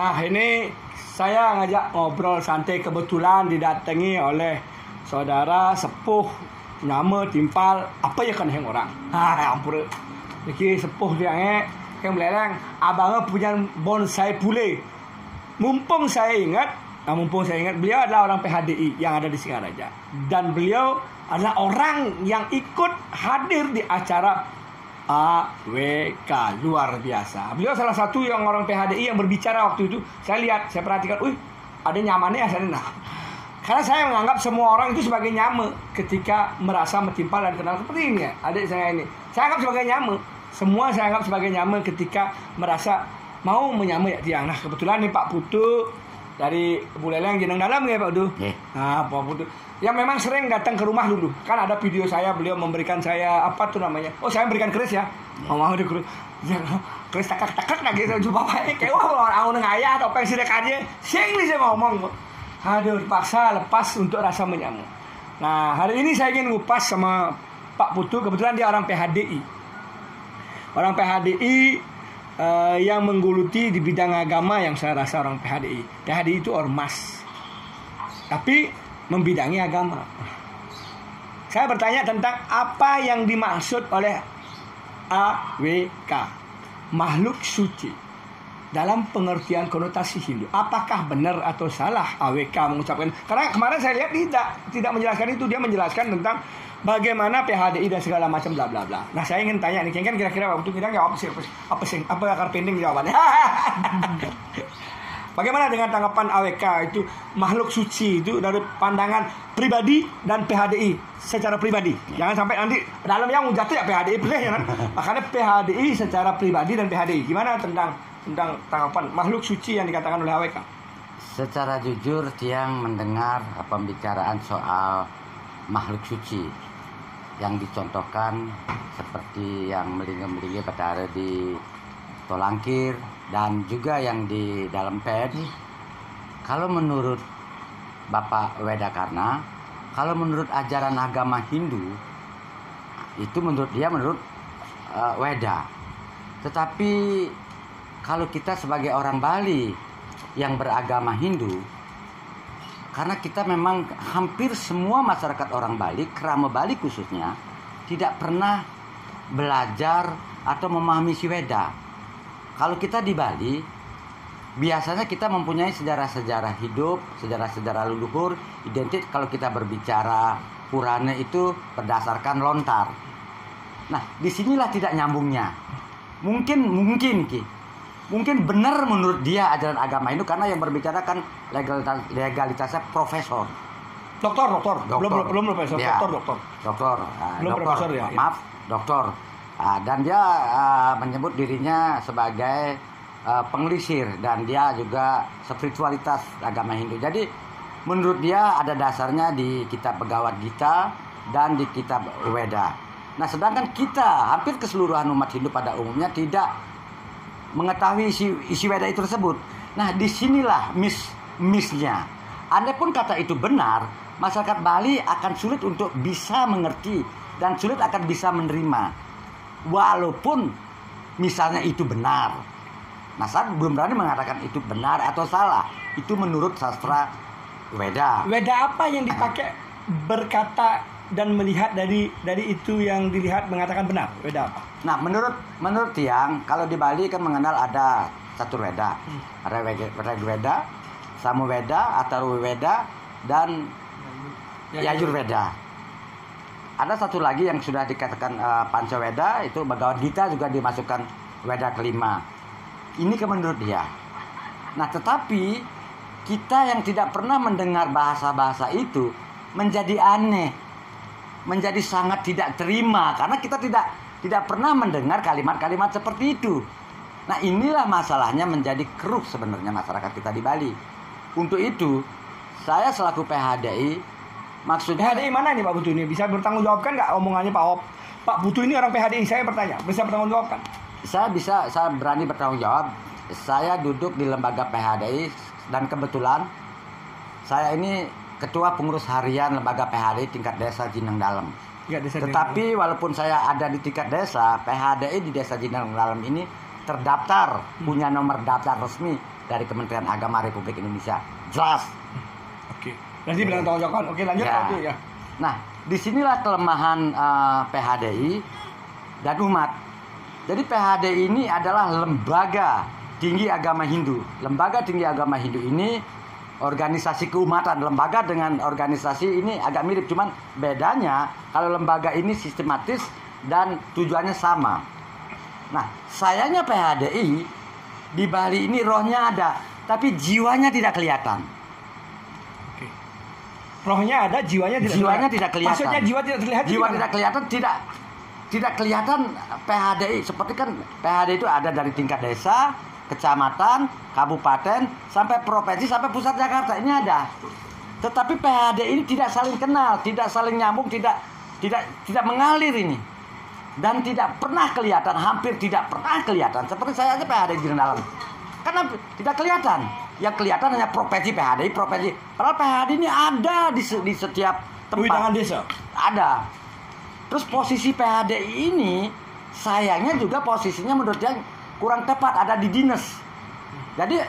Nah, ini saya ngajak ngobrol santai, kebetulan didatangi oleh saudara sepuh nama timpal apa ya kan yang orang. Ampun. Jadi sepuh dia yang belerang abangnya punya bonsai pule. Mumpung saya ingat beliau adalah orang PHDI yang ada di Singaraja dan beliau adalah orang yang ikut hadir di acara AWK, luar biasa. Beliau salah satu yang orang PHDI yang berbicara waktu itu. Saya perhatikan, ada nyamannya ya sana. Nah, karena saya menganggap semua orang itu sebagai nyame ketika merasa metimpal dan kenal seperti ini ya. Adik saya ini, saya anggap sebagai nyame. Semua saya anggap sebagai nyame ketika merasa mau menyame ya tiang. Nah, kebetulan nih Pak Putu dari Buleleng Jeneng Dalam ya Pak Putu. Nah, Pak Putu yang memang sering datang ke rumah dulu. Kan ada video saya, beliau memberikan saya apa tuh namanya? Oh, saya memberikan keris ya. Mau di keris. Ya, keris takak-takak lagi saya coba bapaknya kayak wah orang ngayah atau pengen sidak aja. Sing nih saya ngomong. Aduh, paksa lepas untuk rasa menyamu. Nah, hari ini saya ingin ngupas sama Pak Putu, kebetulan dia orang PHDI. Orang PHDI yang menggeluti di bidang agama yang saya rasa orang PHDI. PHDI itu ormas. Tapi membidangi agama. Saya bertanya tentang apa yang dimaksud oleh AWK, makhluk suci, dalam pengertian konotasi Hindu. Apakah benar atau salah AWK mengucapkan? Karena kemarin saya lihat tidak menjelaskan itu, dia menjelaskan tentang bagaimana PHDI dan segala macam bla bla bla. Nah, saya ingin tanya nih, kan kira-kira waktu kita jawab apa akar pending jawabannya. Bagaimana dengan tanggapan AWK itu makhluk suci itu dari pandangan pribadi dan PHDI secara pribadi. Jangan sampai nanti dalam yang jatuh ya PHDI pilih ya kan. Makanya PHDI secara pribadi dan PHDI. Gimana tentang tanggapan makhluk suci yang dikatakan oleh AWK? Secara jujur Tiang mendengar pembicaraan soal makhluk suci yang dicontohkan seperti yang melingkar-melingkar pada hari di Tolangkir dan juga yang di dalam PED. Kalau menurut Bapak Wedakarna, kalau menurut ajaran agama Hindu itu menurut Weda. Tetapi kalau kita sebagai orang Bali yang beragama Hindu, karena kita memang hampir semua masyarakat orang Bali, kerama Bali khususnya, tidak pernah belajar atau memahami si Weda. Kalau kita di Bali, biasanya kita mempunyai sejarah-sejarah hidup, sejarah-sejarah leluhur, identik kalau kita berbicara Purana itu berdasarkan lontar. Nah, disinilah tidak nyambungnya. Mungkin benar menurut dia ajaran agama itu karena yang berbicara kan legalitasnya profesor. Doktor. Belum profesor, Ya, doktor. Belum profesor ya. Maaf, doktor. Dan dia menyebut dirinya sebagai penglisir dan dia juga spiritualitas agama Hindu. Jadi menurut dia ada dasarnya di kitab Bhagavad Gita dan di kitab Weda. Nah, sedangkan kita hampir keseluruhan umat Hindu pada umumnya tidak mengetahui isi Weda itu tersebut. Nah, disinilah miss-nya. Andai pun kata itu benar, masyarakat Bali akan sulit untuk bisa mengerti dan sulit akan bisa menerima. Walaupun misalnya itu benar. Nah, saya belum berani mengatakan itu benar atau salah. Itu menurut sastra Weda. Weda apa yang dipakai berkata dan melihat dari itu yang dilihat mengatakan benar? Weda apa? Nah, menurut Tiang, kalau di Bali kan mengenal ada satu Weda. Ada Weda, Samaweda, Atharwaveda, dan Yajurveda. Ada satu lagi yang sudah dikatakan Pancaweda, itu Bhagavad Gita juga dimasukkan Weda kelima. Ini kan menurut dia. Nah, tetapi kita yang tidak pernah mendengar bahasa-bahasa itu menjadi aneh, menjadi sangat tidak terima karena kita tidak pernah mendengar kalimat-kalimat seperti itu. Nah, inilah masalahnya menjadi keruh sebenarnya masyarakat kita di Bali. Untuk itu, saya selaku PHDI, maksudnya PHDI mana nih Pak Putu ini? Bisa bertanggung jawabkan nggak omongannya Pak Putu ini orang PHDI? Saya bertanya, bisa bertanggung jawabkan? Saya berani bertanggung jawab. Saya duduk di lembaga PHDI dan kebetulan saya ini ketua pengurus harian lembaga PHDI tingkat desa Jineng Dalam. Tetapi walaupun saya ada di tingkat desa, PHDI di desa Jineng Dalam ini terdaftar, punya nomor daftar resmi dari Kementerian Agama Republik Indonesia. Jelas. Oke. Nanti bilang tonjokan. Oke, lanjut Ya. Pak. Ya. Nah, disinilah kelemahan PHDI dan umat. Jadi PHDI ini adalah lembaga tinggi agama Hindu. Lembaga tinggi agama Hindu ini organisasi keumatan. Lembaga dengan organisasi ini agak mirip, cuman bedanya kalau lembaga ini sistematis dan tujuannya sama. Nah, sayangnya PHDI di Bali ini rohnya ada, tapi jiwanya tidak kelihatan. Oke. Rohnya ada, jiwanya tidak kelihatan. Maksudnya jiwa tidak terlihat. Jiwa tidak kelihatan, tidak kelihatan PHDI. Seperti kan PHDI itu ada dari tingkat desa, kecamatan, kabupaten, sampai provinsi, sampai pusat Jakarta. Ini ada. Tetapi PHDI ini tidak saling kenal, tidak saling nyambung, tidak mengalir ini. Dan tidak pernah kelihatan, hampir tidak pernah kelihatan. Seperti saya aja PHDI di dalam. Karena tidak kelihatan. Yang kelihatan hanya provinsi PHDI, provinsi. Padahal PHDI ini ada di setiap tempat. Tangan desa. Ada. Terus posisi PHDI ini sayangnya juga posisinya menurut dia kurang tepat, ada di dinas. Jadi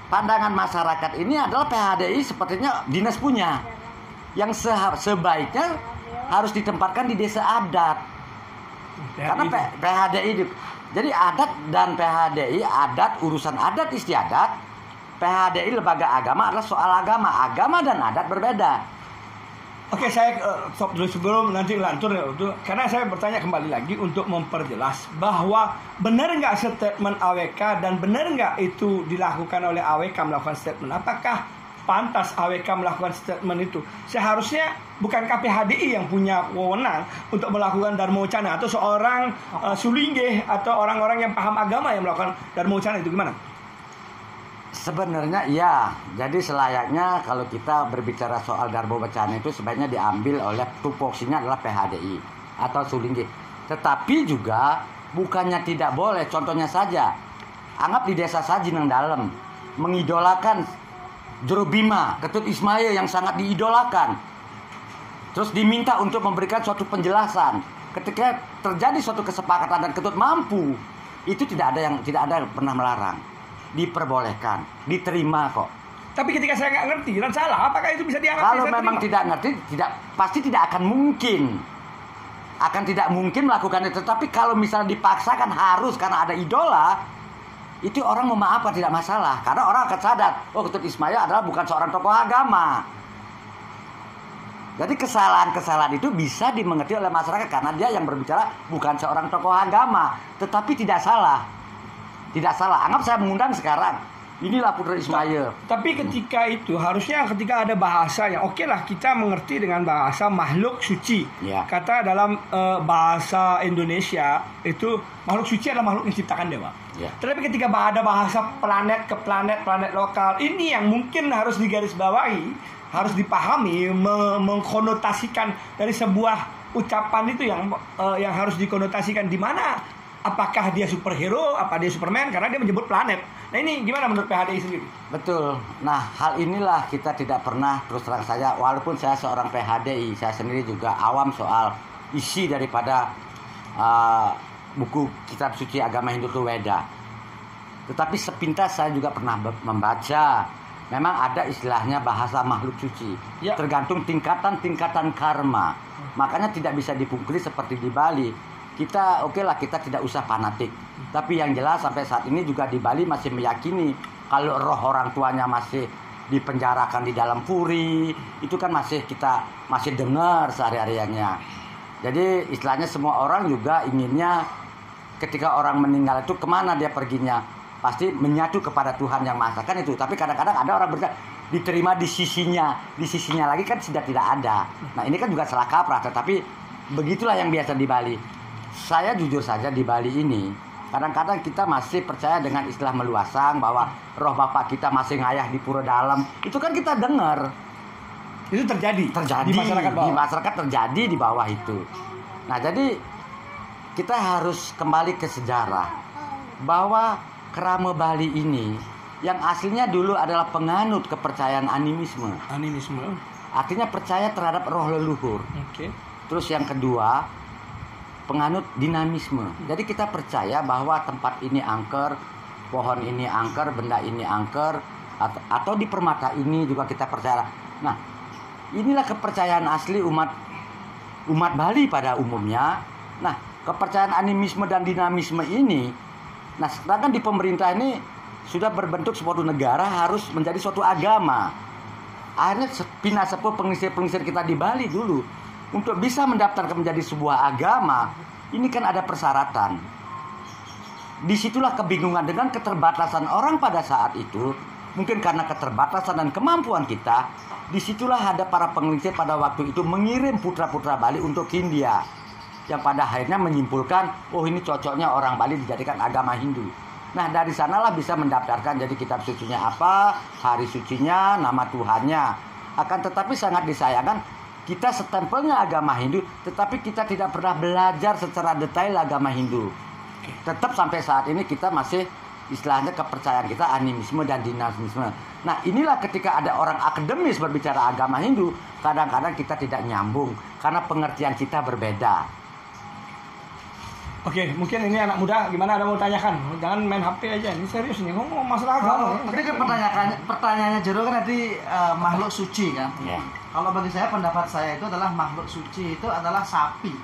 pandangan masyarakat ini adalah PHDI sepertinya dinas punya. Yang sebaiknya harus ditempatkan di desa adat. Karena PHDI itu. Jadi adat dan PHDI, adat, urusan adat istiadat, PHDI lembaga agama adalah soal agama. Agama dan adat berbeda. Oke, saya stop dulu sebelum nanti lantur ya, karena saya bertanya kembali lagi untuk memperjelas bahwa benar nggak statement AWK dan benar nggak itu dilakukan oleh AWK melakukan statement. Apakah pantas AWK melakukan statement itu? Seharusnya bukan KPHDI yang punya wewenang untuk melakukan Dharma Wacana, atau seorang Sulingge atau orang-orang yang paham agama yang melakukan Dharma Wacana, itu gimana? Sebenarnya iya. Jadi selayaknya kalau kita berbicara soal Dharma Wacana itu sebaiknya diambil oleh tupoksinya adalah PHDI atau Sulingge. Tetapi juga bukannya tidak boleh. Contohnya saja, anggap di desa Sajinang Dalam mengidolakan Juru Bima, Ketut Ismail yang sangat diidolakan. Terus diminta untuk memberikan suatu penjelasan. Ketika terjadi suatu kesepakatan dan Ketut mampu, itu tidak ada yang pernah melarang. Diperbolehkan, diterima kok. Tapi ketika saya nggak ngerti dan salah, apakah itu bisa dianggap? Kalau memang tidak ngerti, pasti tidak akan mungkin. Akan tidak mungkin melakukan itu. Tapi kalau misalnya dipaksakan harus karena ada idola, itu orang mau maaf tidak masalah. Karena orang akan sadar, oh Ketut Ismail adalah bukan seorang tokoh agama. Jadi kesalahan-kesalahan itu bisa dimengerti oleh masyarakat karena dia yang berbicara bukan seorang tokoh agama, tetapi tidak salah. Tidak salah. Anggap saya mengundang sekarang. Inilah Putra Ismail. Tapi ketika itu harusnya ketika ada bahasa yang oke lah kita mengerti dengan bahasa makhluk suci. Ya. Kata dalam bahasa Indonesia itu makhluk suci adalah makhluk yang diciptakan dewa. Ya. Tetapi ketika ada bahasa planet ke planet lokal, ini yang mungkin harus digarisbawahi, harus dipahami, mengkonotasikan dari sebuah ucapan itu yang harus dikonotasikan di mana. Apakah dia superhero, apa dia Superman, karena dia menyebut planet. Nah ini gimana menurut PHDI sendiri? Betul. Nah hal inilah kita tidak pernah, terus terang saja, walaupun saya seorang PHDI, saya sendiri juga awam soal isi daripada buku kitab suci agama Hindu itu Weda. Tetapi sepintas saya juga pernah membaca. Memang ada istilahnya bahasa makhluk suci. Ya. Tergantung tingkatan-tingkatan karma. Makanya tidak bisa dipungkiri seperti di Bali. Kita kita tidak usah fanatik. Tapi yang jelas sampai saat ini juga di Bali masih meyakini kalau roh orang tuanya masih dipenjarakan di dalam puri, itu kan kita masih dengar sehari-hariannya. Jadi istilahnya semua orang juga inginnya ketika orang meninggal itu kemana dia perginya? Pasti menyatu kepada Tuhan Yang Maha Esa kan itu. Tapi kadang-kadang ada orang berkata diterima di sisinya lagi kan sudah tidak ada. Nah ini kan juga salah kaprah. Tetapi begitulah yang biasa di Bali. Saya jujur saja di Bali ini kadang-kadang kita masih percaya dengan istilah meluasang bahwa roh bapak kita masih ngayah di pura dalam. Itu kan kita dengar. Itu terjadi di masyarakat terjadi di bawah itu. Nah jadi kita harus kembali ke sejarah bahwa Kerama Bali ini yang aslinya dulu adalah penganut kepercayaan animisme. Artinya percaya terhadap roh leluhur. Okay. Terus yang kedua penganut dinamisme. Jadi kita percaya bahwa tempat ini angker, pohon ini angker, benda ini angker, atau di permata ini juga kita percaya. Nah, inilah kepercayaan asli umat Bali pada umumnya. Nah, kepercayaan animisme dan dinamisme ini, nah sedangkan di pemerintah ini sudah berbentuk suatu negara harus menjadi suatu agama. Akhirnya pina sepuh pengisir-pengisir kita di Bali dulu untuk bisa mendaftarkan menjadi sebuah agama, ini kan ada persyaratan. Disitulah kebingungan dengan keterbatasan orang pada saat itu. Mungkin karena keterbatasan dan kemampuan kita, disitulah ada para pengisir pada waktu itu mengirim putra-putra Bali untuk ke India, yang pada akhirnya menyimpulkan, oh ini cocoknya orang Bali dijadikan agama Hindu. Nah, dari sanalah bisa mendaftarkan jadi kitab sucinya apa, hari sucinya, nama Tuhannya. Akan tetapi sangat disayangkan, kita stempelnya agama Hindu, tetapi kita tidak pernah belajar secara detail agama Hindu. Tetap sampai saat ini kita masih istilahnya kepercayaan kita animisme dan dinamisme. Nah, inilah ketika ada orang akademis berbicara agama Hindu, kadang-kadang kita tidak nyambung karena pengertian kita berbeda. Oke, mungkin ini anak muda gimana, ada mau tanyakan? Jangan main HP aja, ini serius nih, ngomong masalah agama. Tadi kan pertanyaannya Jero kan tadi makhluk suci kan. Ya. Kalau bagi saya, pendapat saya itu adalah makhluk suci itu adalah sapi.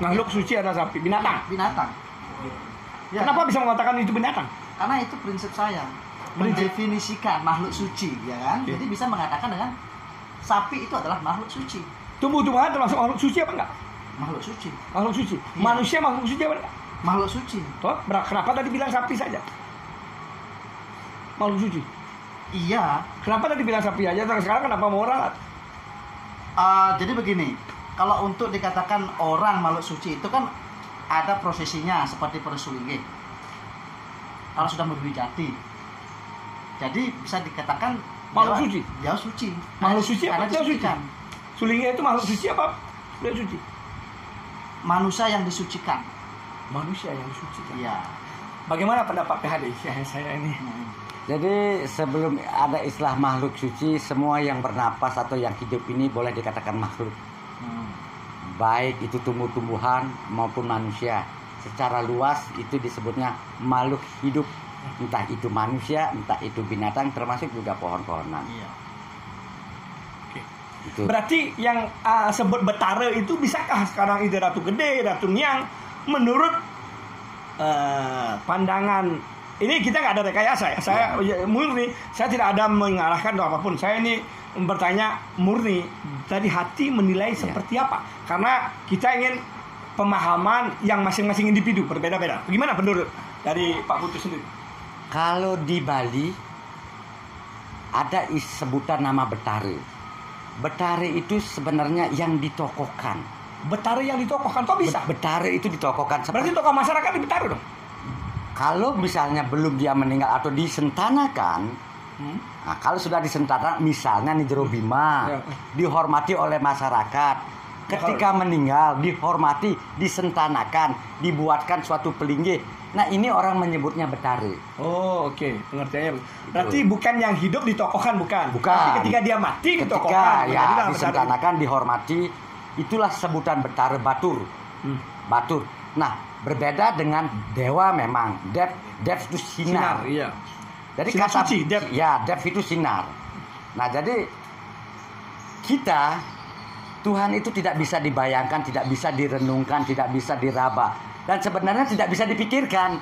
Makhluk suci adalah sapi, binatang. Binatang. Ya. Kenapa bisa mengatakan itu binatang? Karena itu prinsip saya. Mendefinisikan makhluk suci, ya kan? Jadi bisa mengatakan dengan sapi itu adalah makhluk suci. Tumbuh-tumbuhan termasuk makhluk suci apa enggak? Makhluk suci. Makhluk suci. Iya. Manusia makhluk suci apa enggak? Makhluk suci. Toh, kenapa tadi bilang sapi saja? Makhluk suci. Iya. Kenapa tadi bilang sapi aja? Sekarang kenapa mau ralat? Jadi begini, kalau untuk dikatakan orang makhluk suci itu kan ada prosesinya seperti persulingge. Kalau sudah berwijati, jadi bisa dikatakan makhluk suci. Dia suci. Makhluk suci apa? Karena Dia suci. disucikan. Sulingnya itu makhluk suci apa? Dia suci. Manusia yang disucikan. Manusia yang disucikan. Iya. Bagaimana pendapat PHD saya ini? Jadi sebelum ada istilah makhluk suci, semua yang bernapas atau yang hidup ini boleh dikatakan makhluk. Baik itu tumbuh-tumbuhan maupun manusia. Secara luas itu disebutnya makhluk hidup. Entah itu manusia, entah itu binatang, termasuk juga pohon-pohonan. Iya. Itu. Berarti yang sebut betara itu bisakah sekarang itu Ratu Gede, Ratu Niang, menurut pandangan ini kita nggak ada rekayasa ya. Saya murni, saya tidak ada mengarahkan atau apapun. Saya ini bertanya murni dari hati menilai seperti apa. Karena kita ingin pemahaman yang masing-masing individu berbeda-beda. Bagaimana menurut dari Pak Putu sendiri? Kalau di Bali ada sebutan nama Betare. Betare itu sebenarnya yang ditokohkan. Betara yang ditokohkan kok bisa? Betare itu ditokohkan. Berarti tokoh masyarakat di Betara dong? Kalau misalnya belum dia meninggal atau disentanakan, nah kalau sudah disentanakan, misalnya nih Jero Bima, dihormati oleh masyarakat. Ketika meninggal, dihormati, disentanakan, dibuatkan suatu pelinggi. Nah ini orang menyebutnya Betare. Oh oke, pengertiannya. Berarti bukan yang hidup ditokohkan, bukan. Bukan. Tapi ketika dia mati ditokohkan. Ketika Jadi ya dalam disentanakan, dihormati, itulah sebutan Betare Batur. Batur. Nah berbeda dengan dewa memang. Dev itu sinar. Iya. Jadi Sinar kata suci, Dev. ya Dev itu sinar. Nah jadi kita, Tuhan itu tidak bisa dibayangkan, tidak bisa direnungkan, tidak bisa diraba, dan sebenarnya tidak bisa dipikirkan.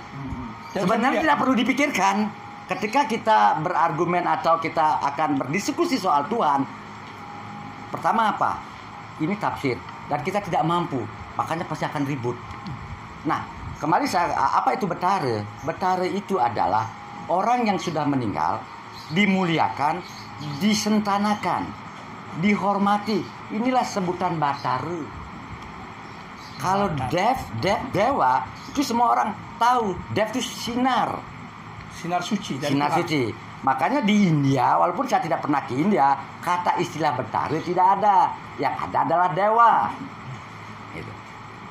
Sebenarnya tidak perlu dipikirkan. Ketika kita berargumen atau kita akan berdiskusi soal Tuhan, pertama apa? Ini tafsir dan kita tidak mampu, makanya pasti akan ribut. Nah, kembali apa itu Betare? Betare itu adalah orang yang sudah meninggal, dimuliakan, disentanakan, dihormati. Inilah sebutan Batare. Kalau dewa itu semua orang tahu. Dev itu sinar. Sinar suci. Sinar suci. Makanya di India, walaupun saya tidak pernah ke India, kata istilah Betare tidak ada. Yang ada adalah dewa. Gitu.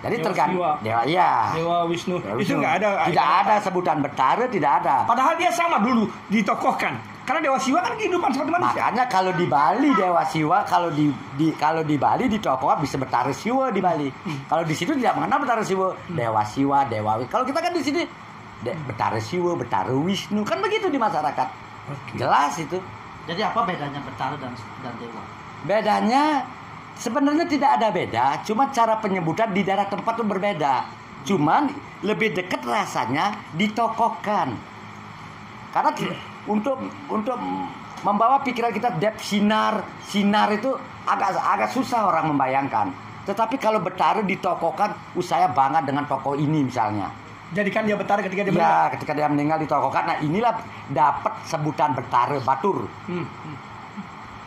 Jadi tergantung dewa, ya. Dewa Wisnu. Itu nggak ada. Tidak ada sebutan Betare, tidak ada. Padahal dia sama dulu ditokohkan. Karena Dewa Siwa kan kehidupan seperti manusia. Makanya kalau di Bali Dewa Siwa, kalau di Bali ditokohkan bisa Betare Siwa di Bali. Kalau di situ tidak mengenal Betare Siwa, Dewa Siwa, Dewa. Kalau kita kan di sini Betara Siwa, Betara Wisnu, kan begitu di masyarakat. Jelas itu. Jadi apa bedanya Betara dan Dewa? Bedanya sebenarnya tidak ada beda, cuma cara penyebutan di daerah tempat itu berbeda. Cuman lebih dekat rasanya ditokohkan. Karena untuk membawa pikiran kita depth sinar itu agak susah orang membayangkan. Tetapi kalau Betara ditokohkan, saya bangga dengan tokoh ini misalnya. Jadikan dia Betara ketika dia meninggal. Ya, ketika dia meninggal ditokohkan. Nah, inilah dapat sebutan Betara Batur.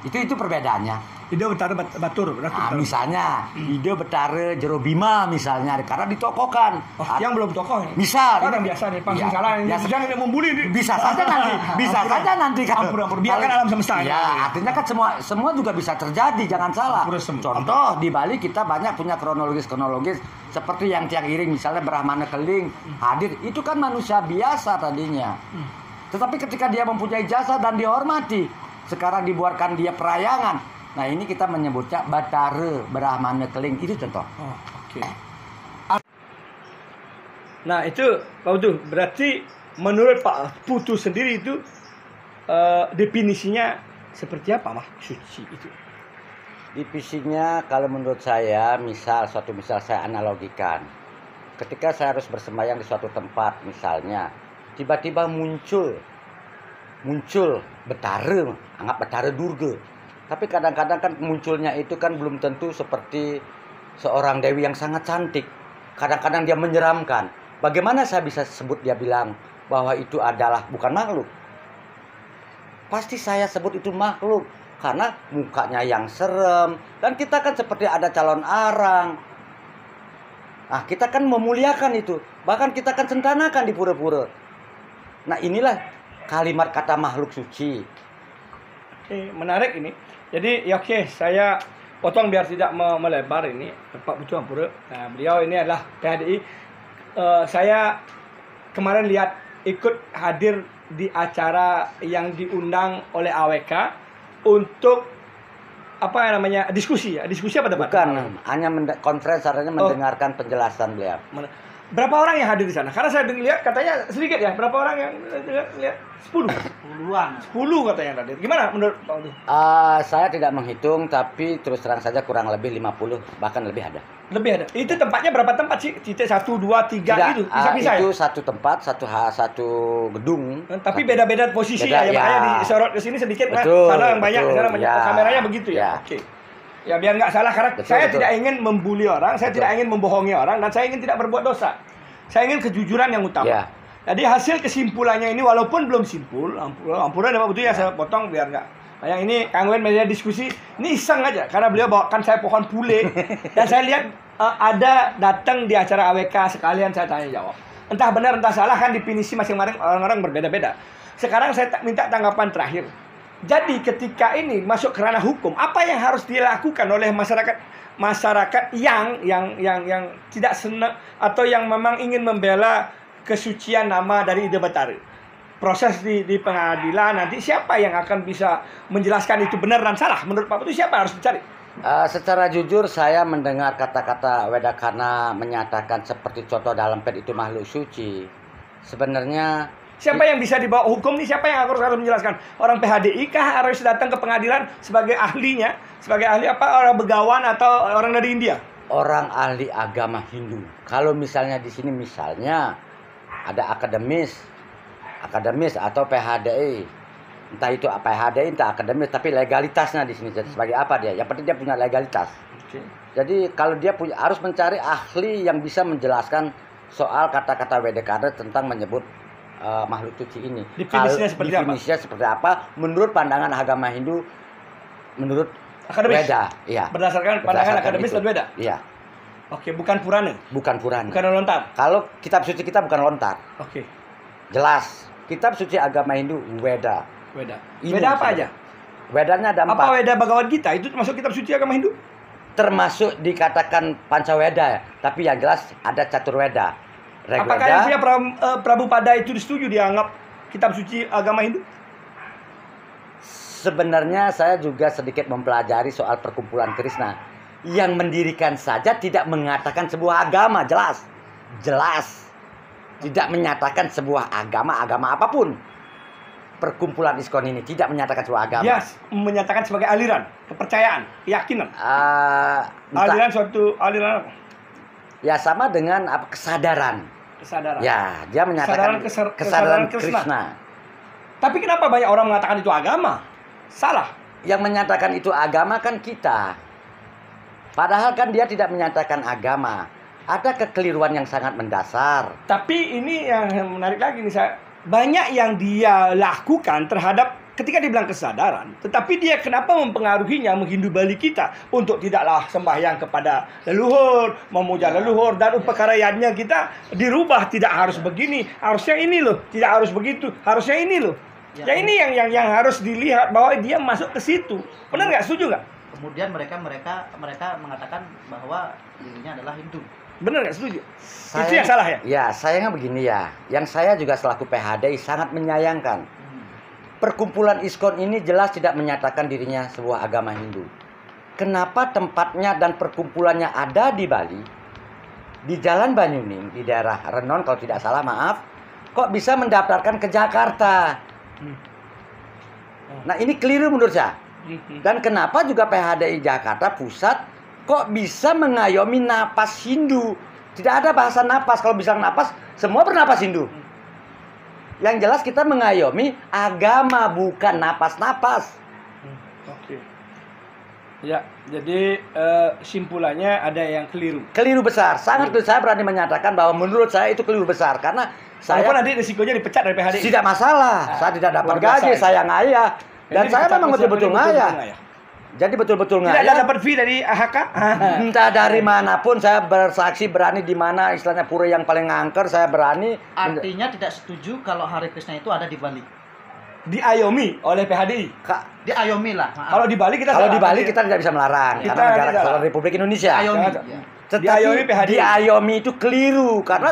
Itu perbedaannya. Ide Betara Batur. Nah, misalnya ide Betara Jero Bima misalnya karena ditokohkan. Yang belum tokoh ya? Misal orang biasa nih, pasti salah ini. Jangan dia membuli nih. Bisa saja nanti kan. Biarkan alam semesta. Ya, artinya kan semua juga bisa terjadi, jangan salah. Contoh di Bali kita banyak punya kronologis seperti yang tiang iring misalnya Brahmana Keling hadir, itu kan manusia biasa tadinya. Tetapi ketika dia mempunyai jasa dan dihormati, sekarang dibuatkan dia perayangan. Nah, ini kita menyebutnya Betara Brahmana Keling, itu contoh. Oke. Nah, itu Pak Putu, berarti menurut Pak Putu sendiri itu definisinya seperti apa Mah suci itu? Definisinya kalau menurut saya, suatu misal saya analogikan. Ketika saya harus bersembahyang di suatu tempat misalnya, tiba-tiba muncul Betara, anggap Betara Durga. Tapi kadang-kadang kan munculnya itu kan belum tentu seperti seorang dewi yang sangat cantik. Kadang-kadang dia menyeramkan. Bagaimana saya bisa sebut dia bilang bahwa itu adalah bukan makhluk? Pasti saya sebut itu makhluk. Karena mukanya yang serem. Dan kita kan seperti ada calon arang. Nah, kita kan memuliakan itu. Bahkan kita kan sentanakan di pura-pura. Nah, inilah kalimat kata makhluk suci. Oke, menarik ini. Jadi ya oke, saya potong biar tidak melebar ini. Pak Putu Ampura. Nah, beliau ini adalah PHDI. Saya kemarin lihat ikut hadir di acara yang diundang oleh AWK untuk diskusi apa debat? Bukan, hanya konferensi artinya mendengarkan penjelasan beliau. Berapa orang yang hadir di sana? Karena saya lihat katanya sedikit ya. Berapa orang yang lihat? 10. 10 katanya hadir. Gimana menurut Pak Putu? Saya tidak menghitung, tapi terus terang saja kurang lebih 50, bahkan lebih ada. Lebih ada. Itu tempatnya berapa tempat sih? Titik 1, 2, 3 gitu. Bisa-bisa itu ya? satu tempat, satu gedung. Tapi beda-beda posisi ya. Makanya disorot ke sini sedikit. Betul, sana yang banyak, sana banyak. Ya. Kameranya begitu ya. Oke. Ya biar nggak salah karena saya tidak ingin membuli orang, saya tidak ingin membohongi orang, dan saya ingin tidak berbuat dosa. Saya ingin kejujuran yang utama. Ya. Jadi hasil kesimpulannya ini walaupun belum simpul, ampura ada Pak Putu ya, saya potong biar nggak. Yang ini Kang Wen media diskusi, ini iseng aja karena beliau bawakan saya pohon pule dan saya lihat ada datang di acara AWK sekalian saya tanya jawab. Entah benar entah salah kan definisi masing-masing orang-orang berbeda-beda. Sekarang saya minta tanggapan terakhir. Jadi ketika ini masuk ke ranah hukum, apa yang harus dilakukan oleh masyarakat yang tidak senang atau yang memang ingin membela kesucian nama dari ide Betara? Proses di pengadilan nanti siapa yang akan bisa menjelaskan itu benar dan salah? Menurut Pak Putu siapa harus dicari? Secara jujur saya mendengar kata-kata Wedakana menyatakan seperti contoh dalam pet itu makhluk suci. Sebenarnya siapa yang bisa dibawa hukum nih? Siapa yang harus menjelaskan? Orang PHDI kah harus datang ke pengadilan sebagai ahlinya? Sebagai ahli apa? Orang begawan atau orang dari India? Orang ahli agama Hindu. Kalau misalnya di sini misalnya ada akademis atau PHDI. Entah itu PHDI, entah akademis, tapi legalitasnya di sini sebagai apa dia? Yang penting dia punya legalitas. Okay. Jadi kalau dia harus mencari ahli yang bisa menjelaskan soal kata-kata Wedakana tentang menyebut makhluk suci ini. Definisinya seperti apa? Menurut pandangan agama Hindu, menurut akademis. Weda, iya. Berdasarkan pandangan akademis dan Weda. Iya. Oke, bukan Purana. Bukan Purana. Bukan lontar. Kalau kitab suci kita bukan lontar. Oke. Jelas. Kitab suci agama Hindu Weda. Weda apa aja? Wedanya ada 4. Apa Weda Bhagavad Gita? Itu termasuk kitab suci agama Hindu? Termasuk dikatakan Pancaweda, tapi yang jelas ada Caturweda. Apakah yang punya Prabhupada itu disetujui dianggap kitab suci agama Hindu? Sebenarnya saya juga sedikit mempelajari soal perkumpulan Krishna. Yang mendirikan saja tidak mengatakan sebuah agama, jelas. tidak menyatakan sebuah agama apapun. Perkumpulan ISKCON ini tidak menyatakan sebuah agama. Dia menyatakan sebagai aliran, kepercayaan, keyakinan. Entah- Aliran suatu aliran apa? Ya sama dengan kesadaran. Kesadaran. Ya, dia menyatakan kesadaran Krishna. Tapi kenapa banyak orang mengatakan itu agama? Salah. Yang menyatakan itu agama kan kita. Padahal kan dia tidak menyatakan agama. Ada kekeliruan yang sangat mendasar. Tapi ini yang menarik lagi nih, saya banyak yang dia lakukan terhadap ketika dibilang kesadaran, tetapi dia kenapa mempengaruhinya, menghindu balik kita untuk tidaklah sembahyang kepada leluhur, memuja leluhur, dan upakaryannya kita dirubah, tidak harus begini, harusnya ini loh, tidak harus begitu, harusnya ini loh. Ya ini yang harus dilihat bahwa dia masuk ke situ. Benar nggak? Setuju nggak? Kemudian mereka mengatakan bahwa dirinya adalah Hindu. Benar nggak? Setuju? Itu yang salah ya? Ya, sayangnya begini ya. Yang saya juga selaku PHDI sangat menyayangkan. Perkumpulan ISKCON ini jelas tidak menyatakan dirinya sebuah agama Hindu. Kenapa tempatnya dan perkumpulannya ada di Bali, di Jalan Banyuning, di daerah Renon kalau tidak salah, maaf, kok bisa mendaftarkan ke Jakarta? Nah, ini keliru menurut saya. Dan kenapa juga PHDI Jakarta Pusat kok bisa mengayomi napas Hindu? Tidak ada bahasa napas. Kalau bisa napas, semua bernapas Hindu. Yang jelas kita mengayomi agama, bukan napas-napas. Oke. Ya, jadi simpulannya ada yang keliru. Keliru besar. Sangat keliru. Saya berani menyatakan bahwa menurut saya itu keliru besar. Karena Walaupun saya nanti risikonya dipecat dari PHDI. tidak masalah. Saya tidak dapat luar biasa gaji, ya. saya ngayah. Dan Jadi saya dipecat memang betul-betul ngayah. Jadi betul-betul Tidak ada ngayah. dapat fee dari AHK? Entah dari manapun saya bersaksi berani di mana istilahnya pura yang paling ngangker, saya berani. Artinya tidak setuju kalau Hare Krishna itu ada di Bali. Diayomi oleh PHDI. Diayomi lah. Maaf. Kalau di Bali kita Kalau salah. di Bali kita tidak bisa melarang Kita karena negara tidak. kesatuan Republik Indonesia. Ayomi. Jangan. Ya. Tetapi Diayomi PHDI. diayomi itu keliru karena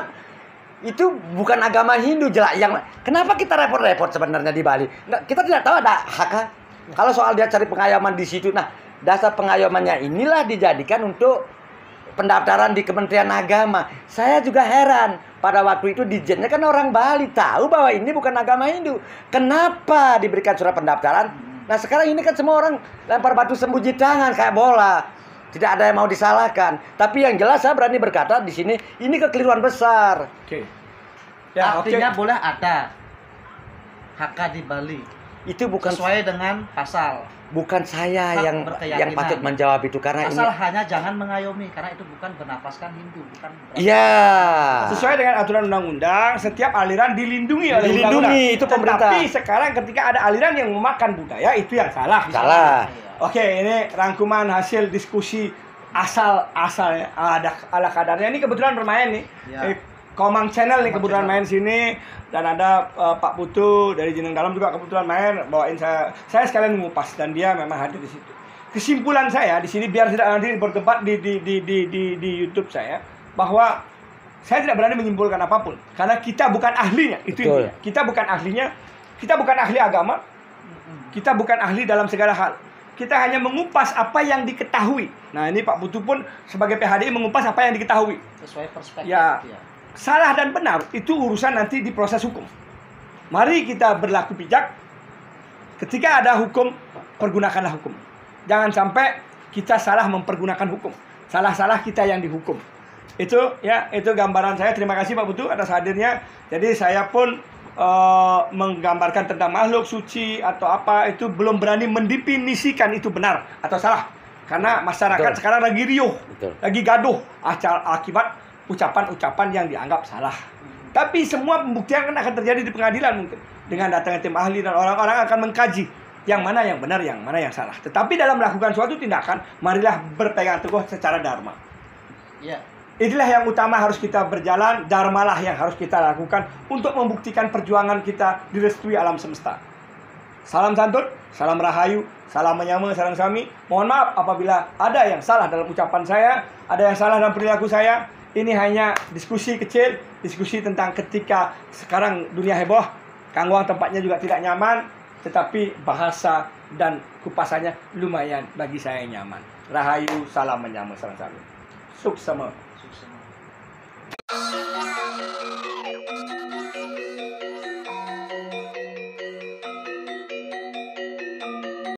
itu bukan agama Hindu jelas. Yang kenapa kita repot-repot sebenarnya di Bali? Nggak, kita tidak tahu ada HK. Kalau soal dia cari pengayoman di situ, nah dasar pengayomannya inilah dijadikan untuk pendaftaran di Kementerian Agama. Saya juga heran pada waktu itu Ditjennya kan orang Bali, tahu bahwa ini bukan agama Hindu. Kenapa diberikan surat pendaftaran? Nah sekarang ini kan semua orang lempar batu sembunyi tangan kayak bola. Tidak ada yang mau disalahkan. Tapi yang jelas saya berani berkata di sini ini kekeliruan besar. Oke. Ya, Artinya oke. boleh ada HK di Bali Itu bukan sesuai dengan pasal. bukan saya Hak yang berkeyakinan. patut menjawab itu karena Asal ini. hanya jangan mengayomi karena itu bukan bernapaskan Hindu, bukan. Iya. Sesuai dengan aturan undang-undang, setiap aliran dilindungi oleh Dilindungi, undang-undang. itu pemerintah. Tapi sekarang ketika ada aliran yang memakan budaya, itu yang salah. Salah. Oke, ini rangkuman hasil diskusi asal-asal ada ala kadarnya. Ini kebetulan bermain nih. Ya. Komang Channel nih Komang kebetulan Channel. main sini, dan ada Pak Putu dari Jeneng Dalam juga kebetulan main, bawain saya sekalian mengupas dan dia memang hadir di situ. Kesimpulan saya di sini biar tidak nanti berdebat di YouTube saya bahwa saya tidak berani menyimpulkan apapun karena kita bukan ahlinya. Itu Betul. intinya. Kita bukan ahlinya. Kita bukan ahli agama. Kita bukan ahli dalam segala hal. Kita hanya mengupas apa yang diketahui. Nah, ini Pak Putu pun sebagai PHDI mengupas apa yang diketahui. Sesuai perspektif. Ya. Salah dan benar itu urusan nanti di proses hukum. Mari kita berlaku bijak. Ketika ada hukum, pergunakanlah hukum. Jangan sampai kita salah mempergunakan hukum. Salah-salah kita yang dihukum. Itu ya, itu gambaran saya. Terima kasih Pak Putu atas hadirnya. Jadi saya pun menggambarkan tentang makhluk suci atau apa itu belum berani mendefinisikan itu benar atau salah. Karena masyarakat Betul. sekarang lagi riuh, Betul. lagi gaduh akibat ucapan-ucapan yang dianggap salah. Tapi semua pembuktian kan akan terjadi di pengadilan mungkin. Dengan datangnya tim ahli dan orang-orang akan mengkaji yang mana yang benar, yang mana yang salah. Tetapi dalam melakukan suatu tindakan, marilah berpegang teguh secara dharma. Iya. Inilah yang utama harus kita berjalan, dharmalah yang harus kita lakukan untuk membuktikan perjuangan kita direstui alam semesta. Salam santun, salam rahayu, salam menyama, salam sami. Mohon maaf apabila ada yang salah dalam ucapan saya, ada yang salah dalam perilaku saya. Ini hanya diskusi kecil, diskusi tentang ketika sekarang dunia heboh, Kangwang tempatnya juga tidak nyaman, tetapi bahasa dan kupasannya lumayan bagi saya nyaman. Rahayu, salam menyama, salam sami. Suksema. Sukses.